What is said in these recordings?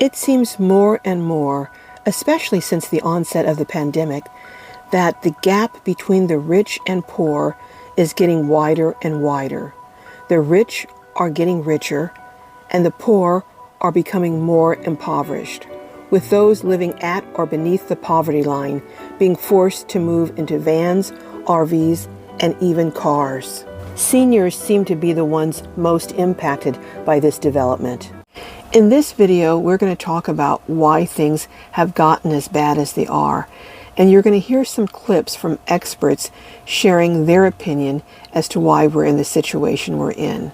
It seems more and more, especially since the onset of the pandemic, that the gap between the rich and poor is getting wider and wider. The rich are getting richer, and the poor are becoming more impoverished, with those living at or beneath the poverty line being forced to move into vans, RVs, and even cars. Seniors seem to be the ones most impacted by this development. In this video, we're going to talk about why things have gotten as bad as they are, and you're going to hear some clips from experts sharing their opinion as to why we're in the situation we're in.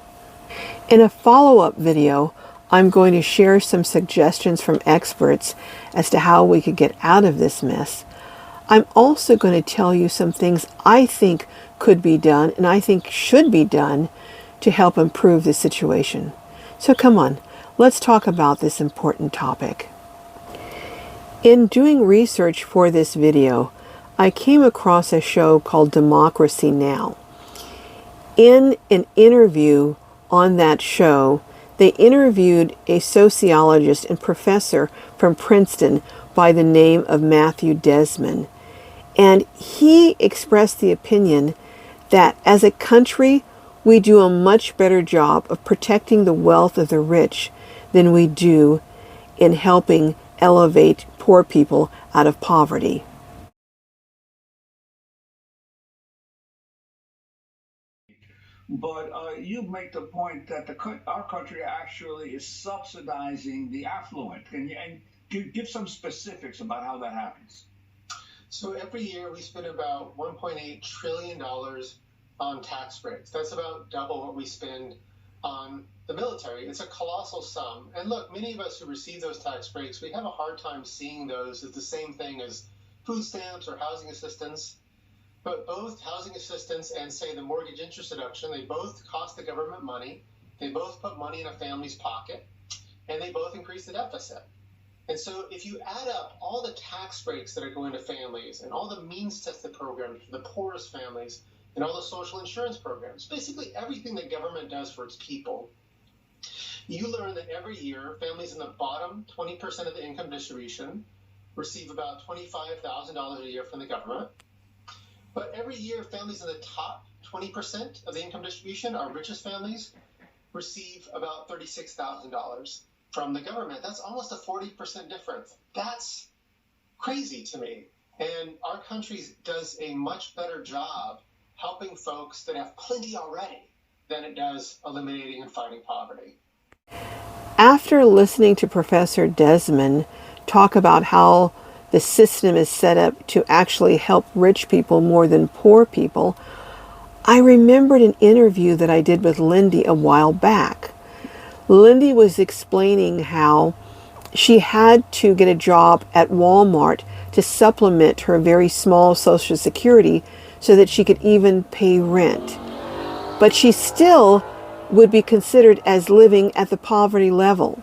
In a follow-up video, I'm going to share some suggestions from experts as to how we could get out of this mess. I'm also going to tell you some things I think could be done and I think should be done to help improve the situation. So come on, let's talk about this important topic. In doing research for this video, I came across a show called Democracy Now! In an interview on that show, they interviewed a sociologist and professor from Princeton by the name of Matthew Desmond. And he expressed the opinion that as a country, we do a much better job of protecting the wealth of the rich than we do in helping elevate poor people out of poverty. But you make the point that our country actually is subsidizing the affluent. Can you give some specifics about how that happens? So every year we spend about $1.8 trillion on tax breaks. That's about double what we spend on the military. It's a colossal sum. And look, many of us who receive those tax breaks, we have a hard time seeing those as the same thing as food stamps or housing assistance. But both housing assistance and, say, the mortgage interest deduction, they both cost the government money. They both put money in a family's pocket, and they both increase the deficit. And so if you add up all the tax breaks that are going to families and all the means-tested programs for the poorest families and all the social insurance programs, basically everything the government does for its people, you learn that every year families in the bottom 20% of the income distribution receive about $25,000 a year from the government. But every year families in the top 20% of the income distribution, our richest families, receive about $36,000 from the government. That's almost a 40% difference. That's crazy to me. And our country does a much better job helping folks that have plenty already than it does eliminating and fighting poverty. After listening to Professor Desmond talk about how the system is set up to actually help rich people more than poor people, I remembered an interview that I did with Lindy a while back. Lindy was explaining how she had to get a job at Walmart to supplement her very small Social Security so that she could even pay rent. But she still would be considered as living at the poverty level.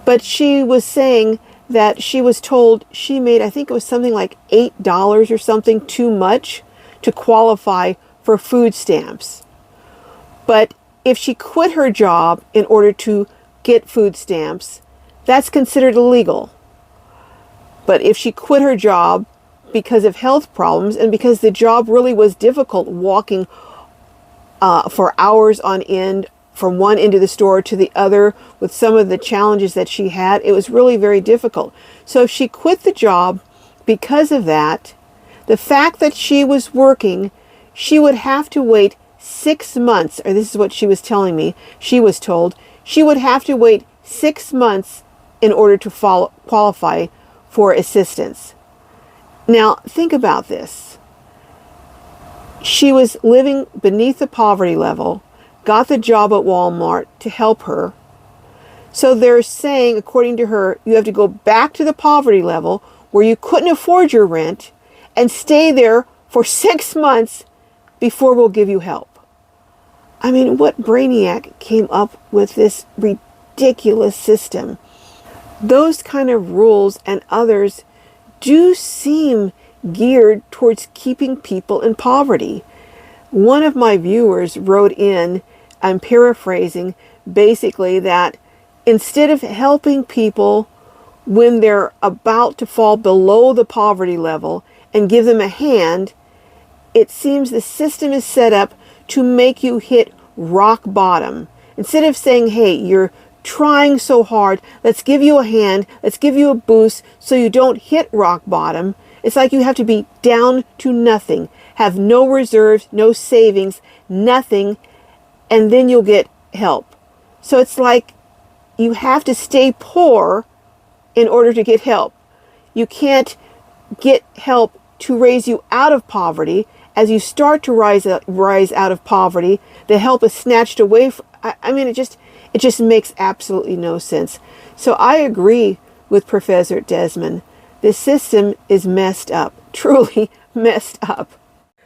But she was saying that she was told she made, I think it was something like $8 or something too much to qualify for food stamps. But if she quit her job in order to get food stamps, that's considered illegal. But if she quit her job because of health problems and because the job really was difficult, walking for hours on end from one end of the store to the other with some of the challenges that she had, it was really very difficult. So if she quit the job because of that, the fact that she was working, she would have to wait 6 months, or this is what she was telling me, she was told, she would have to wait 6 months in order to qualify for assistance. Now, think about this. She was living beneath the poverty level, got the job at Walmart to help her. So they're saying, according to her, you have to go back to the poverty level where you couldn't afford your rent and stay there for 6 months before we'll give you help. I mean, what brainiac came up with this ridiculous system? Those kind of rules and others do seem geared towards keeping people in poverty. One of my viewers wrote in, I'm paraphrasing, basically that instead of helping people when they're about to fall below the poverty level and give them a hand, it seems the system is set up to make you hit rock bottom. Instead of saying, hey, you're trying so hard, let's give you a hand, let's give you a boost so you don't hit rock bottom, it's like you have to be down to nothing, have no reserves, no savings, nothing, and then you'll get help. So it's like you have to stay poor in order to get help. You can't get help to raise you out of poverty. As you start to rise out of poverty, the help is snatched away. I mean, it just makes absolutely no sense. So I agree with Professor Desmond. The system is messed up, truly messed up.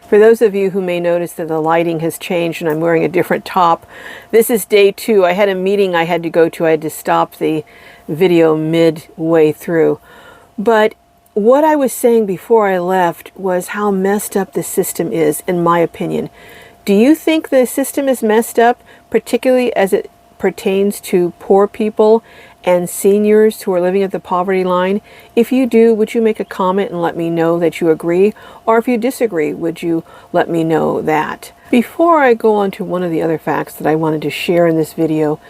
For those of you who may notice that the lighting has changed and I'm wearing a different top, this is day 2. I had a meeting I had to go to. I had to stop the video midway through. But what I was saying before I left was how messed up the system is, in my opinion. Do you think the system is messed up, particularly as it pertains to poor people and seniors who are living at the poverty line? If you do, would you make a comment and let me know that you agree? Or if you disagree, would you let me know that? Before I go on to one of the other facts that I wanted to share in this video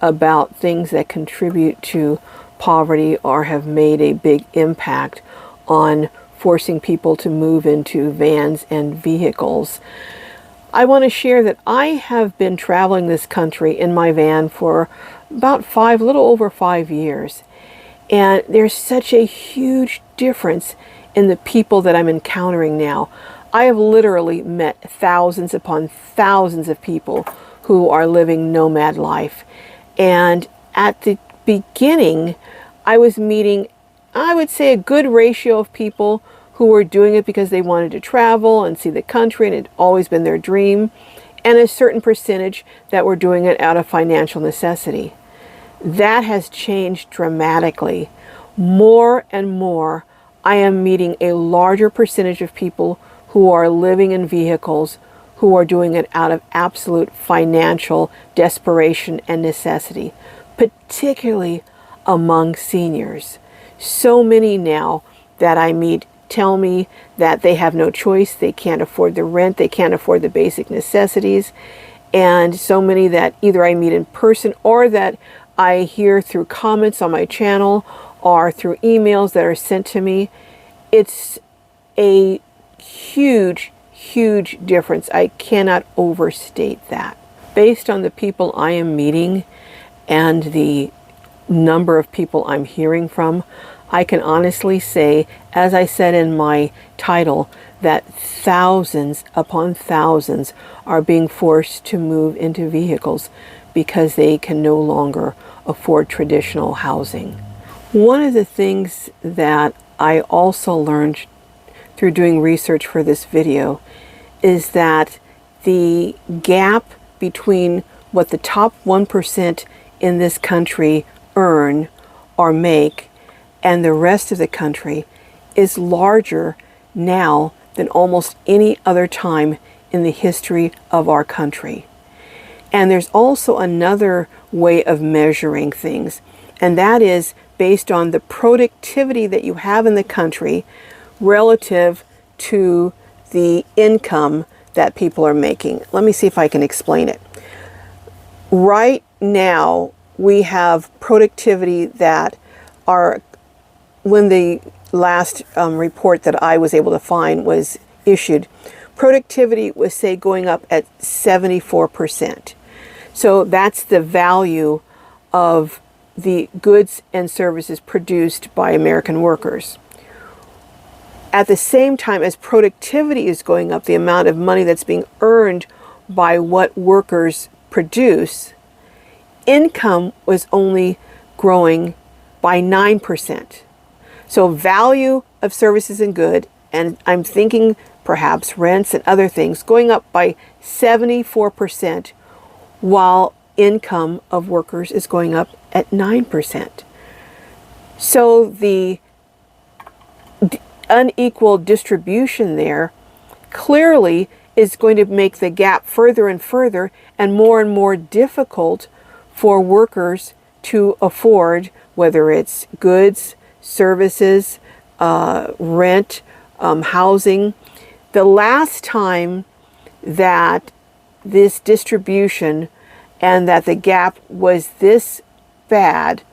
about things that contribute to poverty or have made a big impact on forcing people to move into vans and vehicles, I want to share that I have been traveling this country in my van for about a little over 5 years. And there's such a huge difference in the people that I'm encountering now. I have literally met thousands upon thousands of people who are living nomad life. And at the beginning, I was meeting, I would say, a good ratio of people who were doing it because they wanted to travel and see the country and it had always been their dream, and a certain percentage that were doing it out of financial necessity. That has changed dramatically. More and more, I am meeting a larger percentage of people who are living in vehicles who are doing it out of absolute financial desperation and necessity, particularly among seniors. So many now that I meet tell me that they have no choice, they can't afford the rent, they can't afford the basic necessities, and so many that either I meet in person or that I hear through comments on my channel or through emails that are sent to me. It's a huge, huge difference. I cannot overstate that. Based on the people I am meeting and the number of people I'm hearing from, I can honestly say, as I said in my title, that thousands upon thousands are being forced to move into vehicles because they can no longer afford traditional housing. One of the things that I also learned through doing research for this video is that the gap between what the top 1% in this country earn or make and the rest of the country is larger now than almost any other time in the history of our country. And there's also another way of measuring things, and that is based on the productivity that you have in the country relative to the income that people are making. Let me see if I can explain it. Right now, we have productivity that are, when the last report that I was able to find was issued, productivity was, say, going up at 74%. So that's the value of the goods and services produced by American workers. At the same time as productivity is going up, the amount of money that's being earned by what workers produce, income was only growing by 9%. So value of services and good, and I'm thinking perhaps rents and other things, going up by 74%, while income of workers is going up at 9%. So the unequal distribution there clearly is going to make the gap further and further and more difficult for workers to afford, whether it's goods, services, rent, housing. The last time that this distribution and that the gap was this bad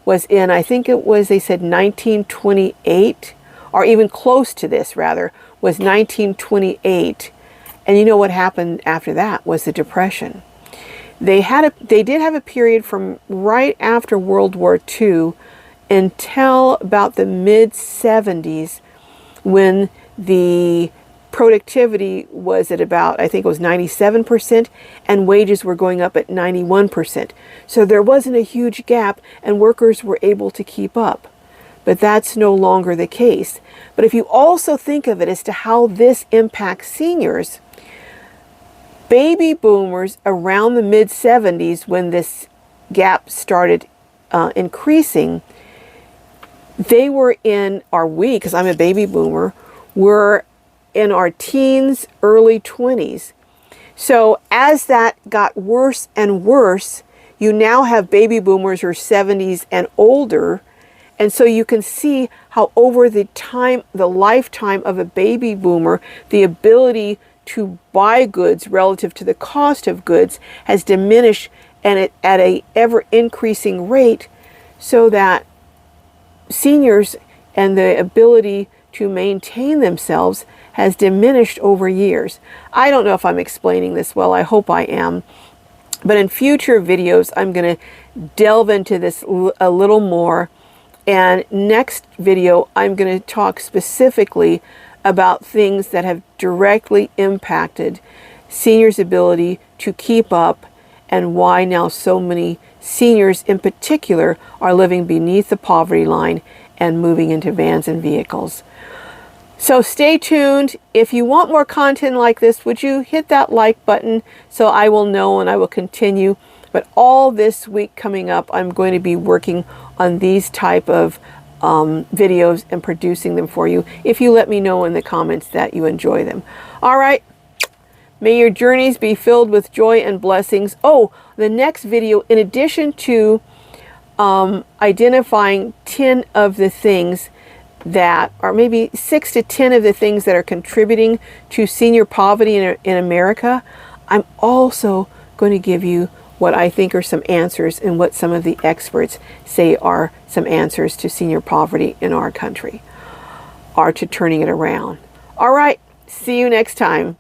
was in, I think it was, they said 1928, or even close to this rather, was 1928. And you know what happened after that was the Depression. They did have a period from right after World War II until about the mid-70s, when the productivity was at about, I think it was 97%, and wages were going up at 91%. So there wasn't a huge gap, and workers were able to keep up. But that's no longer the case. But if you also think of it as to how this impacts seniors, baby boomers around the mid-70s, when this gap started increasing, they were in, or we, because I'm a baby boomer, were in our teens, early 20s. So as that got worse and worse, you now have baby boomers who are 70s and older. And so you can see how over the lifetime of a baby boomer, the ability to buy goods relative to the cost of goods has diminished, and at a ever increasing rate, so that seniors and the ability to maintain themselves has diminished over years. I don't know if I'm explaining this well. I hope I am. But in future videos, I'm going to delve into this a little more. And next video, I'm going to talk specifically about things that have directly impacted seniors' ability to keep up, and why now so many seniors in particular are living beneath the poverty line and moving into vans and vehicles. So stay tuned. If you want more content like this, would you hit that like button so I will know and I will continue. But all this week coming up, I'm going to be working on these type of videos and producing them for you, if you let me know in the comments that you enjoy them. All right. May your journeys be filled with joy and blessings. Oh, the next video, in addition to identifying 10 of the things that, or maybe 6 to 10 of the things that are contributing to senior poverty in America, I'm also going to give you what I think are some answers, and what some of the experts say are some answers to senior poverty in our country, or to turning it around. All right, see you next time.